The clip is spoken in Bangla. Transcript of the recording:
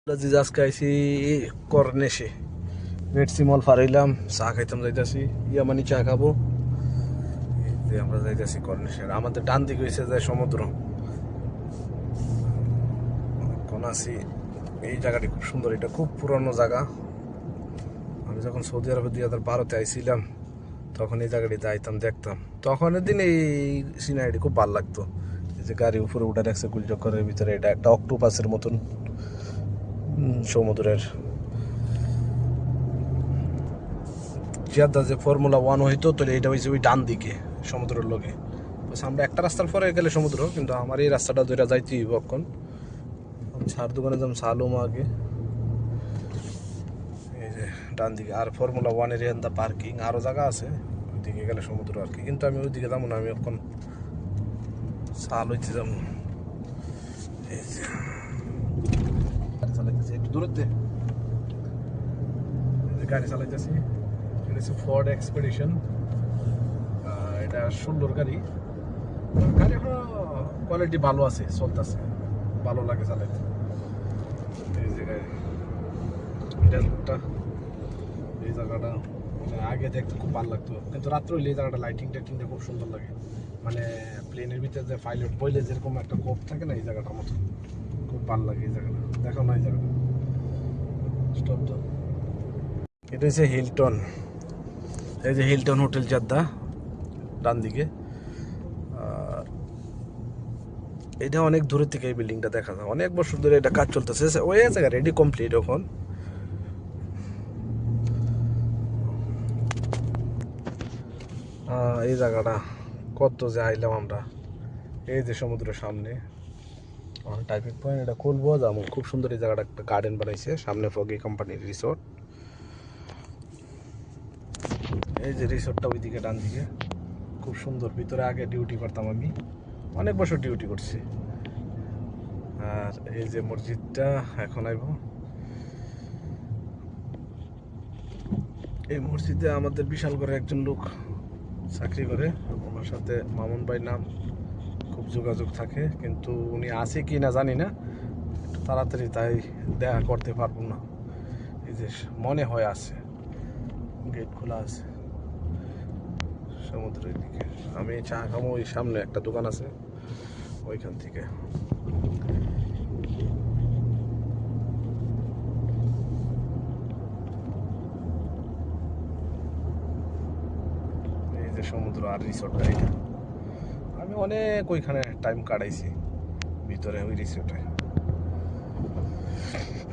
আজকে আইসি কর্নেশে রেড সিমল ফারাইলাম চা খাইতাম যাইতাছি ইয়ামানি চা খাবো। আমরা যাইতাছি কর্নেশে। আমাদের ডান দিকে হয়েছে যায় সমুদ্র। কোন আছি এই জায়গাটি খুব সুন্দর, এটা খুব পুরনো জায়গা। আমি যখন সৌদি আরবে 2012-তে আইছিলাম তখন এই জায়গাটি যাইতাম, দেখতাম। তখনের দিন এই সিনারিটি খুব ভালো লাগতো। এই যে গাড়ি উপরে উঠে রাখছে গুলচক্করের ভিতরে, এটা একটা অক্টোপাসের মতন সমুদ্রের। জিয়াদা যে ফর্মুলা 1 হইতো তাহলে এটা হয়েছে ওই ডান দিকে সমুদ্রের লগে। আমরা একটা রাস্তার পরে গেলে সমুদ্র, কিন্তু আমার এই রাস্তাটা ধরে যাইতেই এখন। সার দোকানে যেমন সালুম আগে এই যে ডান দিকে, আর ফর্মুলা 1-এর এখানটা পার্কিং, আরও জায়গা আছে ওইদিকে গেলে সমুদ্র আর কি। কিন্তু আমি ওইদিকে যাবো না, আমি এখন সাল হইতে যাবো। এই যে গাড়ি চালাইতেছি একটু দূরের দিয়ে, গাড়ি চালাইতেছি। এটা হচ্ছে ফোর্ড এক্সপেডিশন, এটা 16 গাড়ি। গাড়ি এখনো কোয়ালিটি ভালো আছে, চলতেছে, ভালো লাগে চালাইতে। এই জায়গায় এটা একটা, এই জায়গাটা আগে দেখতে খুব ভালো লাগতো, কিন্তু রাত্রে হইলে এই জায়গাটা লাইটিং টাইটিংটা খুব সুন্দর লাগে। মানে প্লেনের ভিতরে যে পাইলট বইলে যেরকম একটা কোপ থাকে না, এই জায়গাটার মতো খুব ভালো লাগে। এই জায়গাটা দেখো না, এই জায়গাটা স্টপ দাও। এটা হচ্ছে হিলটন, এই যে হিলটন হোটেল জেদ্দা ডান দিকে। আর এটা অনেক দূরের থেকে এই বিল্ডিংটা দেখা যায়, অনেক বছর ধরে এটা কাজ চলতেছে। ওই জায়গা রেডি কমপ্লিট এখন। এই জায়গাটা কত যে আইলাম আমরা, এই যে সমুদ্রের সামনে টাইপিং পয়েন্ট, এটা খুলবো যাবো। খুব সুন্দর এই জায়গাটা, একটা গার্ডেন বানাইছে সামনে, ফগি কোম্পানির রিসোর্ট। এই যে রিসোর্টটা ওইদিকে ডান দিকে, খুব সুন্দর। ভিতরে আগে ডিউটি করতাম আমি, অনেক বছর ডিউটি করছি। আর এই যে মসজিদটা এখন আইব। এই মসজিদে আমাদের বিশাল করে একজন লোক চাকরি করে, ওনার সাথে মামুন ভাই নাম, খুব যোগাযোগ থাকে। কিন্তু উনি আছে কি না জানি না, একটু তাড়াতাড়ি তাই দেখা করতে পারবো না। এই যে মনে হয় আছে, গেট খোলা আছে সমুদ্রের দিকে। আমি চা খাবো, ওই সামনে একটা দোকান আছে ওইখান থেকে। এই যে সমুদ্র আর রিসোর্টটা, এটা আমি অনেক ওইখানে টাইম কাটাইছি ভিতরে ওই রিসোর্টে।